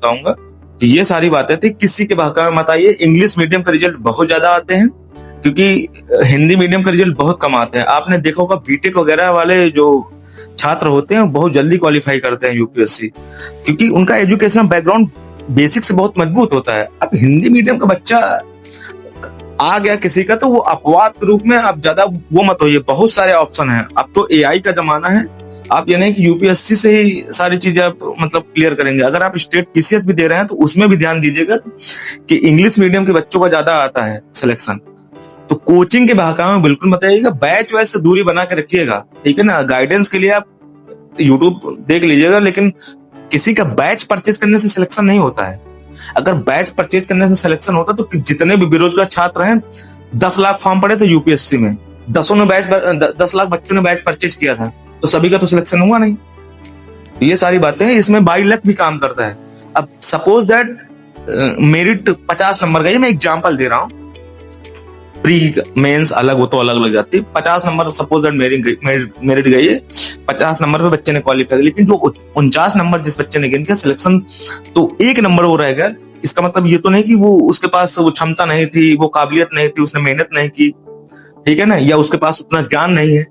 बताऊंगा। तो ये सारी बातें थी, किसी के बहकावे मत आइए। इंग्लिश मीडियम का रिजल्ट बहुत ज्यादा आते हैं, क्योंकि हिंदी मीडियम का रिजल्ट बहुत कम आते हैं। आपने देखा होगा बीटेक वगैरह वाले जो छात्र होते हैं बहुत जल्दी क्वालिफाई करते हैं यूपीएससी, क्योंकि उनका एजुकेशनल बैकग्राउंड बेसिक से बहुत मजबूत होता है। अब हिंदी मीडियम का बच्चा आ गया किसी का, तो वो अपवाद के रूप में आप ज्यादा वो मत होइए। बहुत सारे ऑप्शन हैं, अब तो एआई का जमाना है। आप ये नहीं कि यूपीएससी से ही सारी चीजें आप मतलब क्लियर करेंगे। अगर आप स्टेट पीसीएस भी दे रहे हैं तो उसमें भी ध्यान दीजिएगा कि इंग्लिश मीडियम के बच्चों का ज्यादा आता है सिलेक्शन। तो कोचिंग के बहकावे में बिल्कुल मत आइएगा, बैच वैच से दूरी बना के रखिएगा, ठीक है ना। गाइडेंस के लिए आप यूट्यूब देख लीजिएगा, लेकिन किसी का बैच परचेज करने से सिलेक्शन नहीं होता है। अगर बैच परचेज करने से सिलेक्शन होता तो जितने भी बेरोजगार छात्र हैं, 10 लाख फॉर्म पड़े थे यूपीएससी में, 10 लाख बच्चों ने बैच परचेज किया था, तो सभी का तो सिलेक्शन हुआ नहीं। ये सारी बातें हैं, इसमें बाई लक भी काम करता है। अब सपोज दैट मेरिट 50 नंबर का, ये मैं एग्जाम्पल दे रहा हूँ, प्री मेंस अलग, वो तो अलग लग जाती है। 50 नंबर सपोज दैट मेरिट गई है, 50 नंबर पे बच्चे ने क्वालिफाई, लेकिन जो 49 नंबर जिस बच्चे ने गेन किया सिलेक्शन, तो 1 नंबर वो रह गया। इसका मतलब ये तो नहीं कि वो उसके पास वो क्षमता नहीं थी, वो काबिलियत नहीं थी, उसने मेहनत नहीं की, ठीक है ना, या उसके पास उतना ज्ञान नहीं है।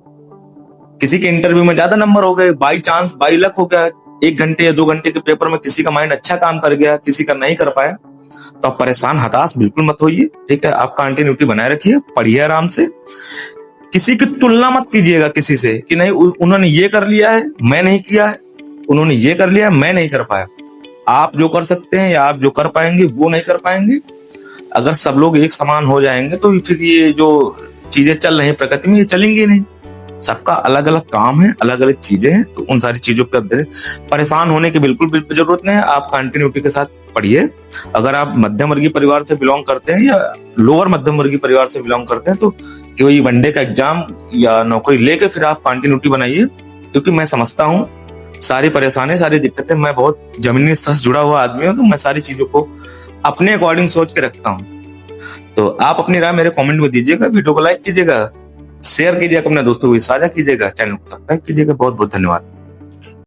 किसी के इंटरव्यू में ज्यादा नंबर हो गए, बाई चांस बाई लक हो गया, 1 घंटे या 2 घंटे के पेपर में किसी का माइंड अच्छा काम कर गया, किसी का नहीं कर पाया, तो आप परेशान हताश बिल्कुल मत होइए, ठीक है। आप कंटिन्यूटी बनाए रखिए, पढ़िए आराम से। किसी की तुलना मत कीजिएगा किसी से कि नहीं उन्होंने ये कर लिया है मैं नहीं किया है, उन्होंने ये कर लिया मैं नहीं कर पाया। आप जो कर सकते हैं या आप जो कर पाएंगे वो नहीं कर पाएंगे। अगर सब लोग एक समान हो जाएंगे तो फिर ये जो चीजें चल रही प्रकृति में, ये चलेंगी नहीं। सबका अलग अलग काम है, अलग अलग चीजें हैं, तो उन सारी चीजों पर परेशान होने की बिल्कुल भी जरूरत नहीं है। आप कंटिन्यूटी के साथ पढ़िए। अगर आप मध्यम वर्गीय परिवार से बिलोंग करते हैं या लोअर मध्यम वर्गीय परिवार से बिलोंग करते हैं, तो कोई वनडे का एग्जाम या नौकरी लेके फिर आप कंटिन्यूटी बनाइए, क्योंकि मैं समझता हूँ सारी परेशानी, सारी दिक्कतें, मैं बहुत जमीनी स्तर से जुड़ा हुआ आदमी हूँ, तो मैं सारी चीजों को अपने अकॉर्डिंग सोच के रखता हूँ। तो आप अपनी राय मेरे कमेंट में दीजिएगा, वीडियो को लाइक कीजिएगा, शेयर कीजिएगा, अपने दोस्तों को साझा कीजिएगा, चैनल को सब्सक्राइब कीजिएगा। बहुत बहुत धन्यवाद।